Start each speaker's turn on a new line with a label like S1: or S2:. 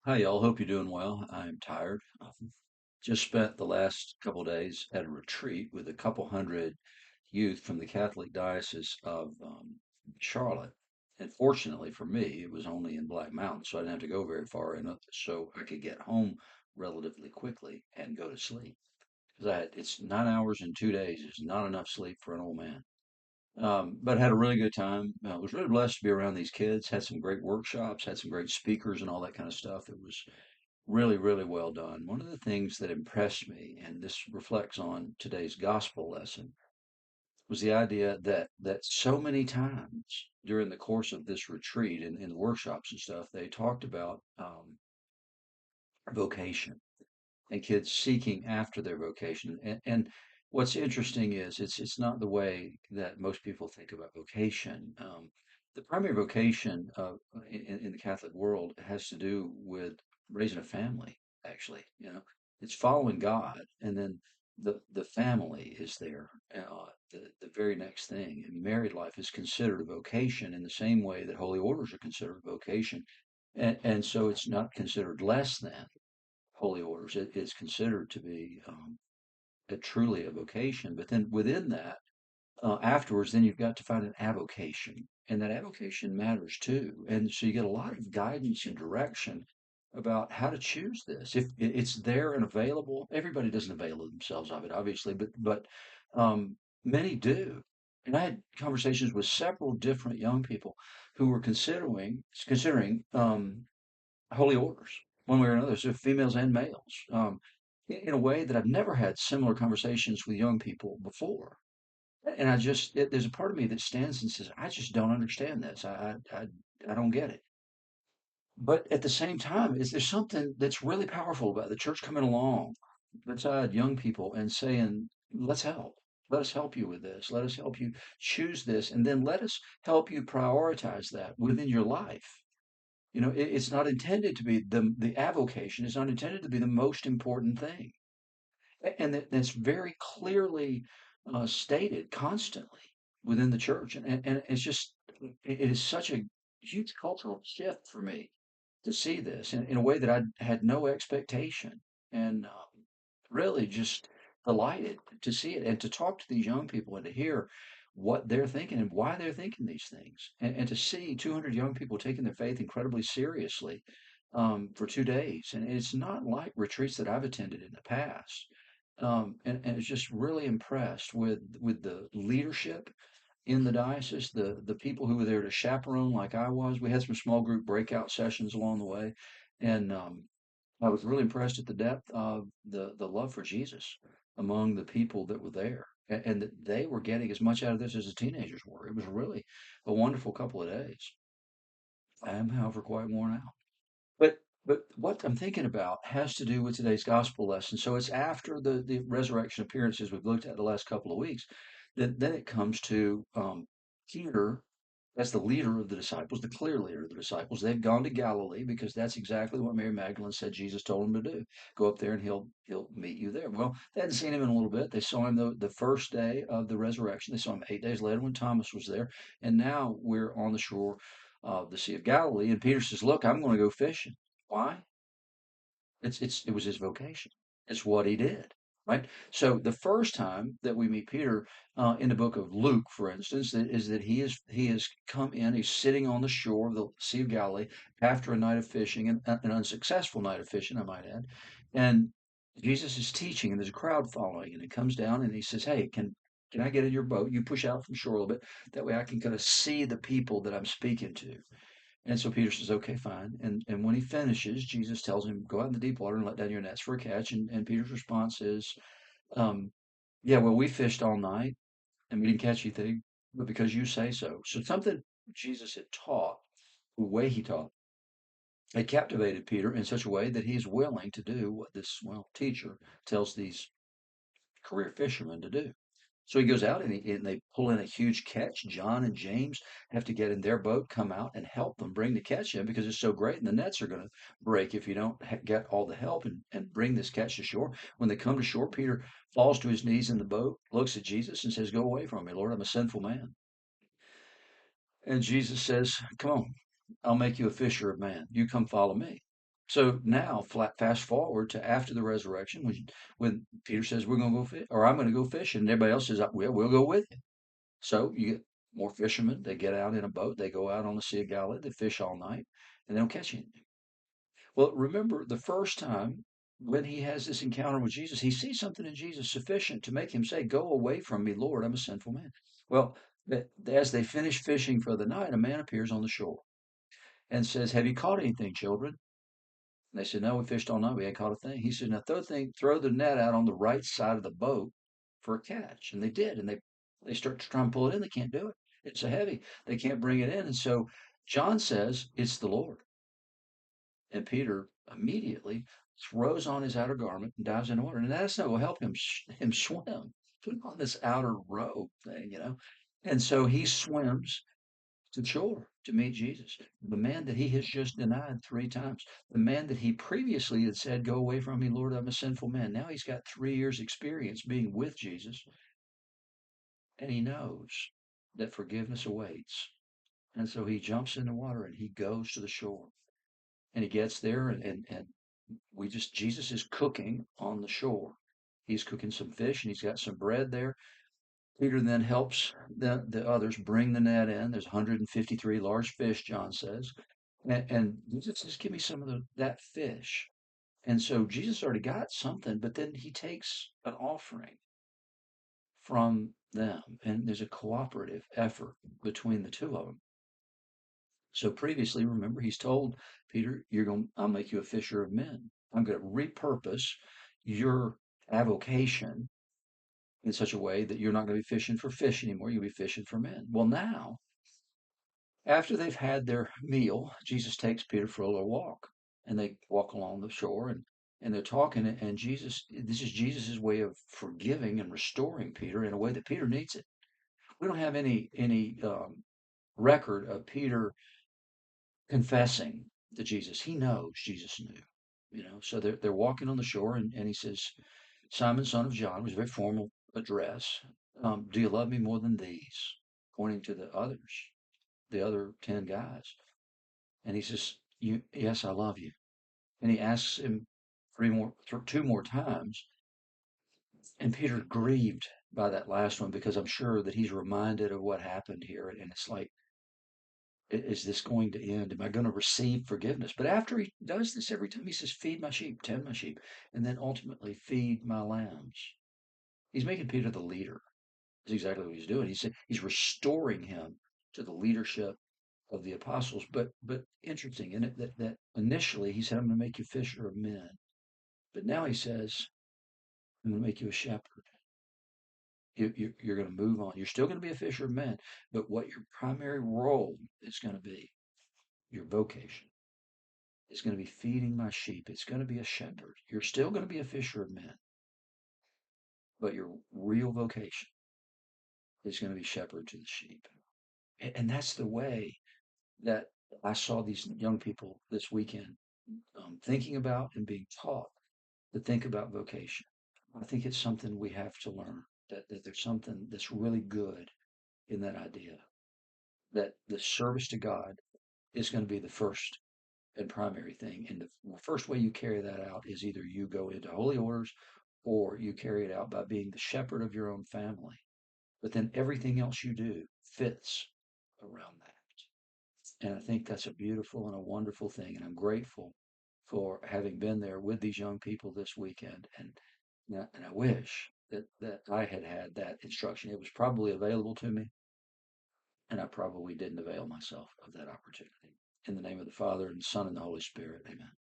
S1: Hi, y'all. Hope you're doing well. I'm tired. Just spent the last couple days at a retreat with a couple hundred youth from the Catholic Diocese of Charlotte. And fortunately for me, it was only in Black Mountain, so I didn't have to go very far, and so I could get home relatively quickly and go to sleep. Because it's 9 hours in 2 days is not enough sleep for an old man. But had a really good time. Was really blessed to be around these kids. Had some great workshops, had some great speakers and all that kind of stuff. It was really, really well done. One of the things that impressed me, and this reflects on today's gospel lesson, was the idea that so many times during the course of this retreat and in the workshops and stuff, they talked about vocation and kids seeking after their vocation. And what's interesting is it's not the way that most people think about vocation. The primary vocation in the Catholic world has to do with raising a family. Actually, it's following God, and then the family is there. The very next thing, and married life is considered a vocation in the same way that holy orders are considered a vocation, and so it's not considered less than holy orders. It is considered to be truly a vocation. But then within that, afterwards, then you've got to find an avocation, and that avocation matters too. And so you get a lot of guidance and direction about how to choose this. If it's there and available, everybody doesn't avail themselves of it, obviously, but many do. And I had conversations with several different young people who were considering holy orders, one way or another, so females and males, in a way that I've never had similar conversations with young people before. And there's a part of me that stands and says, I just don't understand this. I don't get it. But at the same time, is there something that's really powerful about the church coming along beside young people and saying, let's help. Let us help you with this. Let us help you choose this. And then let us help you prioritize that within your life. It's not intended to be the avocation is not intended to be the most important thing, and that's very clearly stated constantly within the church, and it's just it is such a huge cultural shift for me to see this in a way that I had no expectation, and really just delighted to see it and to talk to these young people and to hear what they're thinking and why they're thinking these things. And to see 200 young people taking their faith incredibly seriously for 2 days. And it's not like retreats that I've attended in the past. And it's just really impressed with the leadership in the diocese, the people who were there to chaperone like I was. We had some small group breakout sessions along the way. And I was really impressed at the depth of the love for Jesus among the people that were there, and that they were getting as much out of this as the teenagers were. It was really a wonderful couple of days. I am, however, quite worn out. But what I'm thinking about has to do with today's gospel lesson. So it's after the resurrection appearances we've looked at the last couple of weeks. Then it comes to Peter as the leader of the disciples, the clear leader of the disciples. They've gone to Galilee because that's exactly what Mary Magdalene said Jesus told them to do. Go up there and he'll meet you there. Well, they hadn't seen him in a little bit. They saw him the first day of the resurrection. They saw him 8 days later when Thomas was there. And now we're on the shore of the Sea of Galilee. And Peter says, look, I'm going to go fishing. Why? It was his vocation. It's what he did, right? So the first time that we meet Peter in the book of Luke, for instance, is that he has come in. He's sitting on the shore of the Sea of Galilee after a night of fishing, an unsuccessful night of fishing, I might add. And Jesus is teaching, and there's a crowd following, and he comes down and he says, "Hey, can I get in your boat? You push out from shore a little bit. That way I can kind of see the people that I'm speaking to." And so Peter says, okay, fine. And when he finishes, Jesus tells him, go out in the deep water and let down your nets for a catch. And Peter's response is, um, yeah, well, we fished all night and we didn't catch anything, but because you say so. So something Jesus had taught, the way he taught, had captivated Peter in such a way that he's willing to do what this, well, teacher tells these career fishermen to do. So he goes out and they pull in a huge catch. John and James have to get in their boat, come out and help them bring the catch in because it's so great and the nets are going to break if you don't get all the help and bring this catch to shore. When they come to shore, Peter falls to his knees in the boat, looks at Jesus and says, go away from me, Lord, I'm a sinful man. And Jesus says, come on, I'll make you a fisher of man. You come follow me. So now, fast forward to after the resurrection, when Peter says we're going to go fish, or I'm going to go fishing, and everybody else says, we'll go with you. So you get more fishermen. They get out in a boat. They go out on the Sea of Galilee. They fish all night, and they don't catch anything. Well, remember the first time when he has this encounter with Jesus, he sees something in Jesus sufficient to make him say, "Go away from me, Lord, I'm a sinful man." Well, as they finish fishing for the night, a man appears on the shore and says, "Have you caught anything, children?" And they said, "No, we fished all night. We ain't caught a thing." He said, "Now throw the net out on the right side of the boat for a catch." And they did. And they start to try and pull it in. They can't do it. It's so heavy. They can't bring it in. And so John says, "It's the Lord." And Peter immediately throws on his outer garment and dives in the water. And that's not going to help him swim. Put on this outer robe thing. And so he swims to shore to meet Jesus, the man that he has just denied 3 times, the man that he previously had said, "Go away from me, Lord, I'm a sinful man." Now he's got 3 years' experience being with Jesus, and he knows that forgiveness awaits. And so he jumps in the water and he goes to the shore. And he gets there, and Jesus is cooking on the shore. He's cooking some fish and he's got some bread there. Peter then helps the others bring the net in. There's 153 large fish, John says. And Jesus says, "Give me some of that fish." And so Jesus already got something, but then he takes an offering from them. And there's a cooperative effort between the two of them. So previously, remember, he's told Peter, I'll make you a fisher of men. I'm going to repurpose your avocation in such a way that you're not going to be fishing for fish anymore. You'll be fishing for men. Well, now, after they've had their meal, Jesus takes Peter for a little walk, and they walk along the shore, and they're talking. And this is Jesus's way of forgiving and restoring Peter in a way that Peter needs it. We don't have any record of Peter confessing to Jesus. He knows Jesus knew. So they're walking on the shore, and he says, "Simon, son of John," was a very formal address. "Do you love me more than these?" Pointing to the other 10 guys. And he says, "Yes, I love you." And he asks him 2 more times. And Peter's grieved by that last one because I'm sure that he's reminded of what happened here. And it's like, is this going to end? Am I going to receive forgiveness? But after he does this every time, he says, "Feed my sheep, tend my sheep, and then ultimately feed my lambs." He's making Peter the leader. That's exactly what he's doing. He's restoring him to the leadership of the apostles. But interesting, isn't it, that initially he said, "I'm going to make you fisher of men." But now he says, "I'm going to make you a shepherd." You're going to move on. You're still going to be a fisher of men, but what your primary role is going to be, your vocation, is going to be feeding my sheep. It's going to be a shepherd. You're still going to be a fisher of men, but your real vocation is going to be shepherd to the sheep. And that's the way that I saw these young people this weekend thinking about and being taught to think about vocation. I think it's something we have to learn, that there's something that's really good in that idea, that the service to God is going to be the first and primary thing. And the first way you carry that out is either you go into holy orders or you carry it out by being the shepherd of your own family. But then everything else you do fits around that. And I think that's a beautiful and a wonderful thing. And I'm grateful for having been there with these young people this weekend. And I wish that I had had that instruction. It was probably available to me, and I probably didn't avail myself of that opportunity. In the name of the Father, and the Son, and the Holy Spirit, amen.